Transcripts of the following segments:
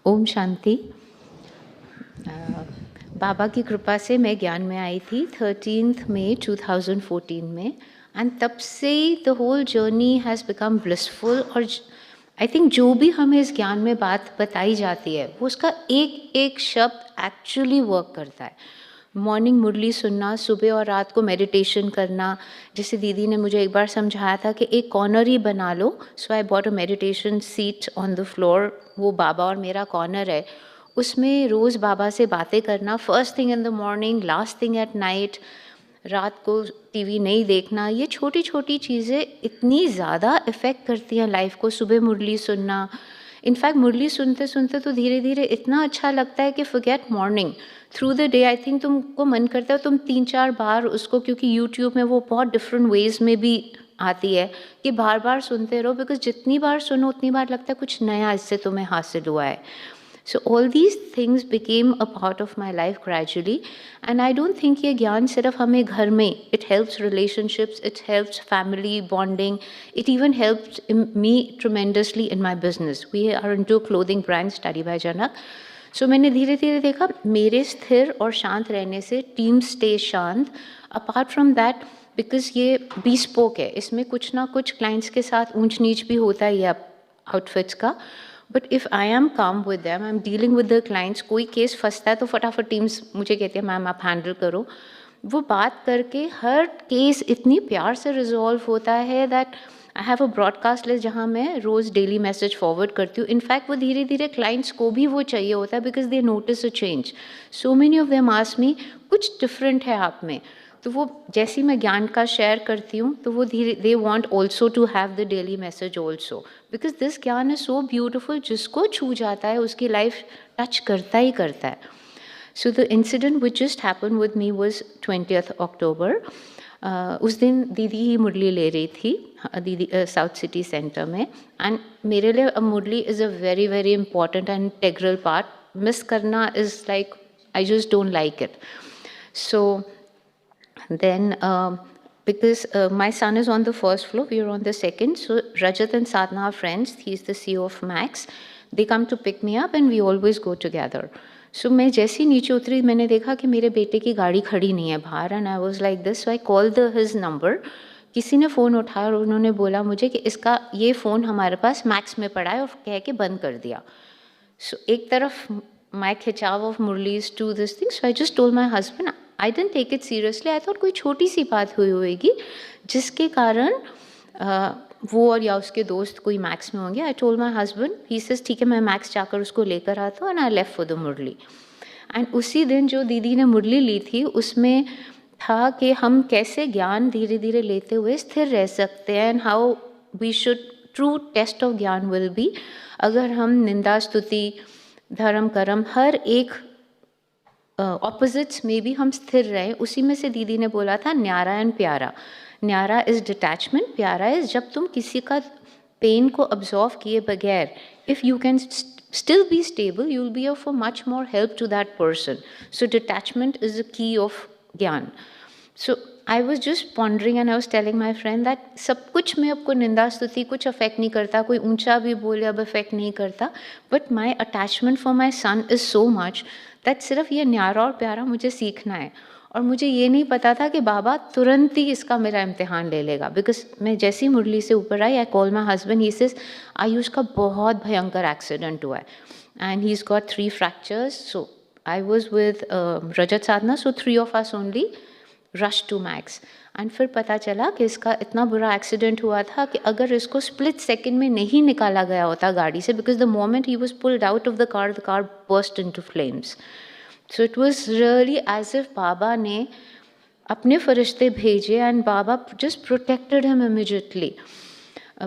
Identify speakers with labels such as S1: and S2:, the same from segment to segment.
S1: ओम शांति। बाबा की कृपा से मैं ज्ञान में आई थी 13 मई 2014 में, एंड तब से the whole journey has become blissful. और आई थिंक जो भी हमें इस ज्ञान में बात बताई जाती है वो उसका एक एक शब्द एक्चुअली वर्क करता है। मॉर्निंग मुरली सुनना, सुबह और रात को मेडिटेशन करना, जैसे दीदी ने मुझे एक बार समझाया था कि एक कॉर्नर ही बना लो। So I bought a meditation seat on the floor, वो बाबा और मेरा कॉर्नर है। उसमें रोज़ बाबा से बातें करना, first thing in the morning, last thing at night. रात को टीवी नहीं देखना। ये छोटी छोटी चीज़ें इतनी ज़्यादा इफ़ेक्ट करती हैं लाइफ को। सुबह मुरली सुनना, इनफैक्ट मुरली सुनते सुनते तो धीरे धीरे इतना अच्छा लगता है कि forget morning, through the day I think तुमको मन करता है तुम 3-4 बार उसको, क्योंकि यूट्यूब में वो बहुत डिफरेंट वेज में भी आती है, कि बार बार सुनते रहो, बिकॉज जितनी बार सुनो उतनी बार लगता है कुछ नया इससे तुम्हें हासिल हुआ है। So all these things became a part of my life gradually, and I don't think ये ज्ञान सिर्फ हमें घर में, it helps relationships, it helps family bonding, it even helps me tremendously in my business. We are into clothing brand Study by Janak. So मैंने धीरे धीरे देखा मेरे स्थिर और शांत रहने से टीम स्टे शांत। अपार्ट फ्रॉम दैट, बिकॉज ये bespoke है, इसमें कुछ ना कुछ क्लाइंट्स के साथ ऊंच नीच भी होता ही है आउटफिट्स का। बट इफ़ आई एम काम with them, I am dealing with the clients, कोई केस फंसता है तो फटाफट टीम्स मुझे कहती है मैम आप हैंडल करो। वो बात करके हर केस इतनी प्यार से रिजॉल्व होता है that I have a broadcast list जहाँ मैं रोज़ डेली मैसेज फॉरवर्ड करती हूँ। इनफैक्ट वो धीरे धीरे क्लाइंट्स को भी वो चाहिए होता है, because they notice a change. So many of them ask me कुछ डिफरेंट है आप में। तो वो जैसे ही मैं ज्ञान का शेयर करती हूँ तो वो धीरे they want also to have the daily message also, because this gyan is so beautiful, जिसको छू जाता है उसकी लाइफ टच करता ही करता है। So the incident which just happen with me was 20th October। उस दिन दीदी ही मुरली ले रही थी, दीदी साउथ सिटी सेंटर में, एंड मेरे लिए Murli is a very very important and integral part. Miss करना is like I just don't like it. So then because my son is on the first floor, we are on the second, so Rajat and Sadhna are friends. He's the CEO of Max. They come to pick me up and we always go together. So मैं जैसे ही नीचे उतरी मैंने देखा कि मेरे बेटे की गाड़ी खड़ी नहीं है बाहर, and I was like this, so I call the his number. किसी ने फ़ोन उठाया और उन्होंने बोला मुझे कि इसका ये फ़ोन हमारे पास मैक्स में पड़ा है, और कह के बंद कर दिया। सो एक तरफ माई खिंचाव of Murlis to this thing, so I just told my husband, I didn't take it seriously, I thought कोई छोटी सी बात हुई होगी जिसके कारण वो और या उसके दोस्त कोई मैक्स में होंगे। I told my husband, he says ठीक है मैं मैक्स जाकर उसको लेकर आता हूँ, and I left for the Murli. And उसी दिन जो दीदी ने मुरली ली थी उसमें था कि हम कैसे ज्ञान धीरे धीरे लेते हुए स्थिर रह सकते हैं, and how we should, true test of gyan will be अगर हम निंदा स्तुति धर्म कर्म हर एक ऑपोजिट्स में भी हम स्थिर रहे। उसी में से दीदी ने बोला था न्यारा एंड प्यारा। न्यारा इज डिटैचमेंट, प्यारा इज जब तुम किसी का पेन को अब्जॉर्व किए बगैर, if you can still be stable, you'll be of much more help to that person. So detachment is the key of Gyan. So I was just pondering and I was telling my friend that सब कुछ में आपको निंदा स्तुति कुछ affect नहीं करता, कोई ऊंचा भी बोले अब अफेक्ट नहीं करता, but my attachment for my son is so much that सिर्फ ये न्यारा और प्यारा मुझे सीखना है। और मुझे ये नहीं पता था कि बाबा तुरंत ही इसका मेरा इम्तिहान ले लेगा, बिकॉज मैं जैसी मुरली से ऊपर आई, I call my husband, he says Ayush का बहुत भयंकर एक्सीडेंट हुआ है and he is got 3 fractures. So I was with Rajat Sadhana, so 3 of us only rush to Max. And फिर पता चला कि इसका इतना बुरा एक्सीडेंट हुआ था कि अगर इसको स्प्लिट सेकंड में नहीं निकाला गया होता गाड़ी से, because the moment he was pulled out of the car burst into flames. So it was really as if बाबा ने अपने फरिश्ते भेजे एंड बाबा just protected him immediately,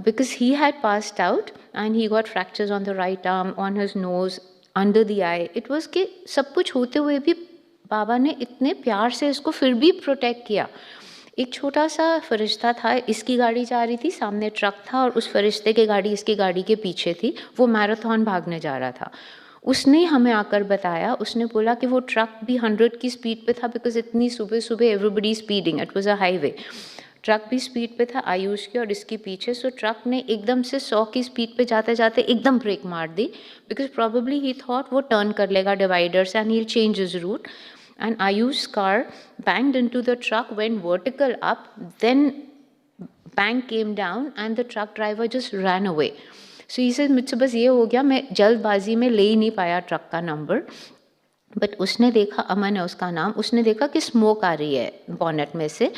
S1: because he had passed out and he got fractures on the right arm, on his nose, under the eye. It was कि सब कुछ होते हुए भी बाबा ने इतने प्यार से इसको फिर भी प्रोटेक्ट किया। एक छोटा सा फरिश्ता था, इसकी गाड़ी जा रही थी, सामने ट्रक था और उस फरिश्ते की गाड़ी इसकी गाड़ी के पीछे थी, वो मैराथन भागने जा रहा था। उसने हमें आकर बताया, उसने बोला कि वो ट्रक भी 100 की स्पीड पे था, बिकॉज इतनी सुबह सुबह everybody speeding, it was a highway. Truck भी स्पीड पे था आयुष के और इसके पीछे, सो ट्रक ने एकदम से 100 की स्पीड पे जाते जाते एकदम ब्रेक मार दी, बिकॉज प्रॉबेबली ही थॉट वो टर्न कर लेगा डिवाइडर से and he change his route, and Ayush car banged into the truck, went vertical up, then bang came down and the truck driver just ran away. So he said मुझसे बस ये हो गया, मैं जल्दबाजी में ले ही नहीं पाया ट्रक का नंबर, बट उसने देखा, अमन है उसका नाम, उसने देखा कि स्मोक आ रही है बॉनेट में से,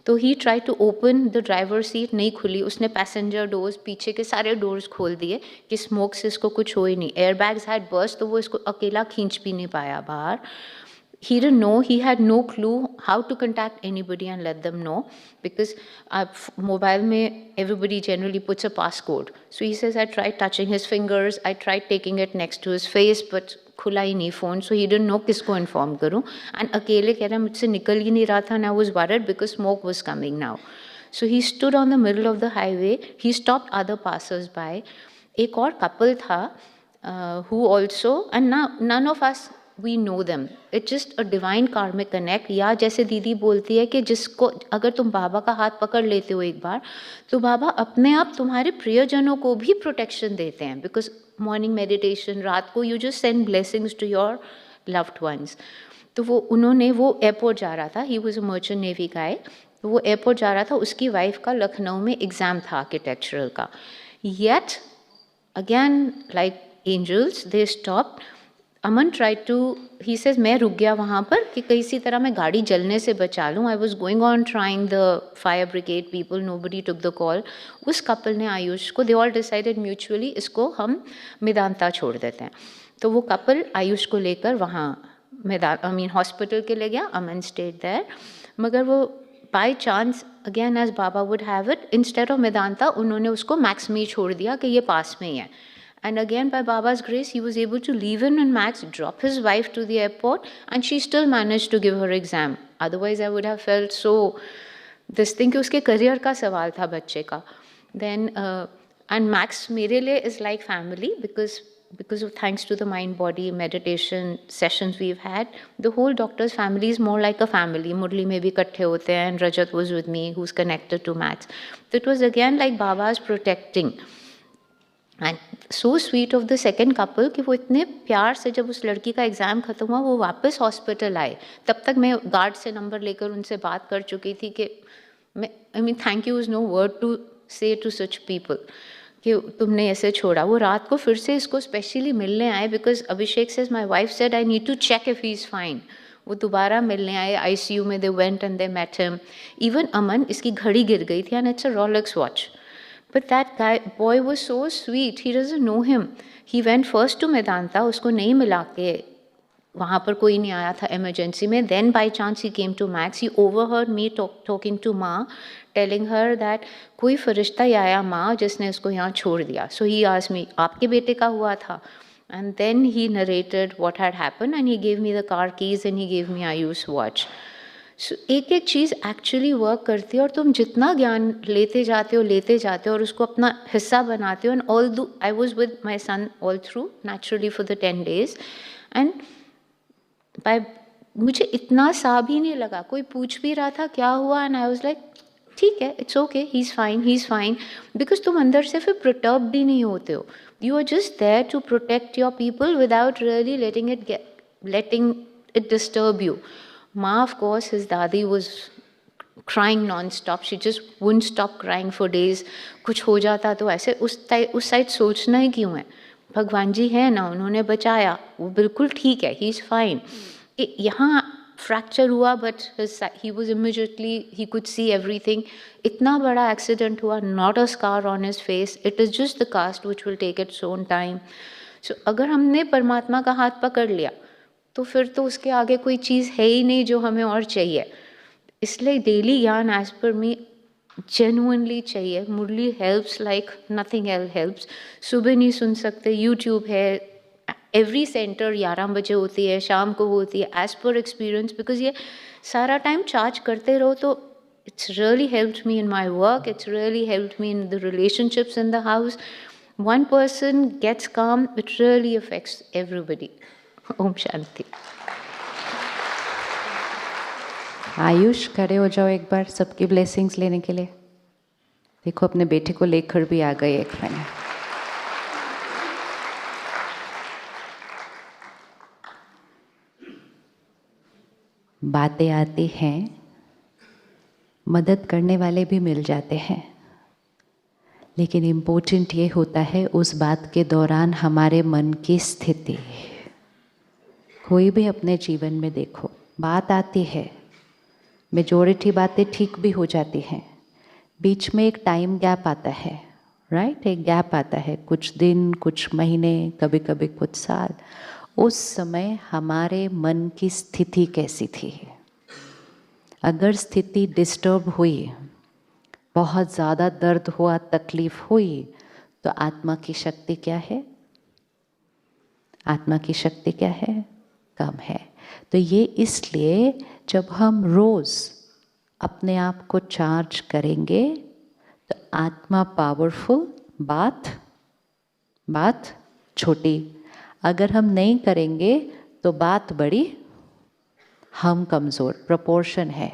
S1: तो he try to open the driver seat, नहीं खुली, उसने पैसेंजर डोर्स पीछे के सारे डोर्स खोल दिए कि स्मोक से इसको कुछ हो ही नहीं, एयर बैग्स हैड बर्स्ट, तो वो इसको अकेला खींच भी नहीं पाया बाहर. He didn't know, he had no clue how to contact anybody and let them know, because mobile mein everybody generally puts a passcode. So he says I tried touching his fingers, I tried taking it next to his face, but खुला ही नहीं phone, so he didn't know किसको inform करूँ, and अकेले कह रहा मुझसे निकल ही नहीं रहा था, and I was worried because smoke was coming now. So he stood on the middle of the highway, he stopped other passers-by. एक और couple था who also, and now none of us we know them, it's just a divine karmic connect. या जैसे दीदी बोलती है कि जिसको अगर तुम बाबा का हाथ पकड़ लेते हो एक बार, तो बाबा अपने आप तुम्हारे प्रियजनों को भी प्रोटेक्शन देते हैं, बिकॉज मॉर्निंग मेडिटेशन, रात को you just send blessings to your loved ones. तो वो उन्होंने, वो एयरपोर्ट जा रहा था, he was a merchant navy guy, तो वो एयरपोर्ट जा रहा था, उसकी वाइफ का लखनऊ में एग्ज़ाम था आर्किटेक्चरल का, yet again like angels they stopped. Aman try to, he says मैं रुक गया वहाँ पर कि किसी तरह मैं गाड़ी जलने से बचा लूँ. I was going on trying the fire brigade people, nobody took the call. उस कपल ने आयुष को, दे ऑल डिसाइडेड म्यूचुअली इसको हम मेदांता छोड़ देते हैं. तो वो कपल आयुष को लेकर वहाँ हॉस्पिटल के ले गया. अमन स्टेड देयर, मगर वो by chance again as Baba would have it, instead of Medanta उन्होंने उसको मैक्स में ही छोड़ दिया कि ये पास में ही है. And again, by Baba's grace, he was able to leave in Max, drop his wife to the airport, and she still managed to give her exam. Otherwise, I would have felt so this thing कि उसके career का सवाल था बच्चे का. Then and Max मेरे लिए is like family, because of thanks to the mind body meditation sessions we've had, the whole doctor's family is more like a family. मुरली में भी इकट्ठे होते हैं, and Rajat was with me, who's connected to Max. So it was again like Baba's protecting. And so sweet of the second couple कि वो इतने प्यार से, जब उस लड़की का एग्ज़ाम ख़त्म हुआ, वो वापस हॉस्पिटल आए. तब तक मैं गार्ड से नंबर लेकर उनसे बात कर चुकी थी कि मैं, I mean thank you is no word to say to such people कि तुमने ऐसे छोड़ा. वो रात को फिर से इसको स्पेशली मिलने आए, because Abhishek says my wife said I need to check if he is fine. वो दोबारा मिलने आए ICU में, they went and they met him. Even Aman, इसकी घड़ी गिर गई थी, and it's a Rolex watch. But that boy was so sweet. He doesn't know him. He went first to Medanta. उसको नहीं मिला के वहाँ पर कोई नहीं आया था emergency में. Then by chance he came to Max. He overheard me talking to माँ, telling her that कोई फरिश्ता ही आया माँ जिसने इसको यहाँ छोड़ दिया. So he asked me, आपके बेटे का हुआ था? And then he narrated what had happened, and he gave me the car keys and he gave me Ayu's watch. So, एक एक चीज़ एक्चुअली वर्क करती है, और तुम जितना ज्ञान लेते जाते हो और उसको अपना हिस्सा बनाते हो. And all though I was with my son all through naturally for the 10 days, and by मुझे इतना सा भी नहीं लगा. कोई पूछ भी रहा था क्या हुआ, एंड आई वॉज लाइक ठीक है, it's okay, he is fine, because तुम अंदर से फिर प्रटर्ब भी नहीं होते हो. You are just there to protect your people without really letting it disturb you. Ma, of course, his dadi was crying non-stop. She just wouldn't stop crying for days. कुछ हो जाता तो ऐसे उस साइड सोचना ही क्यों है. भगवान जी है ना, उन्होंने बचाया, वो बिल्कुल ठीक है, ही इज़ फाइन. यहाँ फ्रैक्चर हुआ, but he was immediately, he could see everything. इतना बड़ा एक्सीडेंट हुआ, not a scar on his face. It is just the cast which will take its own time. So अगर हमने परमात्मा का हाथ पकड़ लिया, तो फिर तो उसके आगे कोई चीज़ है ही नहीं जो हमें और चाहिए. इसलिए डेली ज्ञान एज पर मी जेन्युइनली चाहिए. Murli helps like nothing else helps. सुबह नहीं सुन सकते, यूट्यूब है, एवरी सेंटर 11 बजे होती है, शाम को होती है, एज पर एक्सपीरियंस. बिकॉज ये सारा टाइम चार्ज करते रहो, तो it's really helped me in my work, it's really helped me in the relationships in the house. One person gets calm, it really affects everybody. Om Shanti.
S2: Ayush, खड़े हो जाओ एक बार सबकी ब्लेसिंग्स लेने के लिए। देखो अपने बेटे को लेकर भी आ गए एक मैंने। बातें आती हैं, मदद करने वाले भी मिल जाते हैं, लेकिन इम्पोर्टेंट ये होता है उस बात के दौरान हमारे मन की स्थिति। कोई भी अपने जीवन में देखो, बात आती है, मेजॉरिटी बातें ठीक भी हो जाती हैं, बीच में एक टाइम गैप आता है, राइट? एक गैप आता है, कुछ दिन, कुछ महीने, कभी कभी कुछ साल। उस समय हमारे मन की स्थिति कैसी थी? अगर स्थिति डिस्टर्ब हुई, बहुत ज़्यादा दर्द हुआ, तकलीफ हुई, तो आत्मा की शक्ति क्या है? आत्मा की शक्ति क्या है? कम है। तो ये इसलिए जब हम रोज़ अपने आप को चार्ज करेंगे तो आत्मा पावरफुल, बात छोटी। अगर हम नहीं करेंगे तो बात बड़ी, हम कमज़ोर। प्रोपोर्शन है।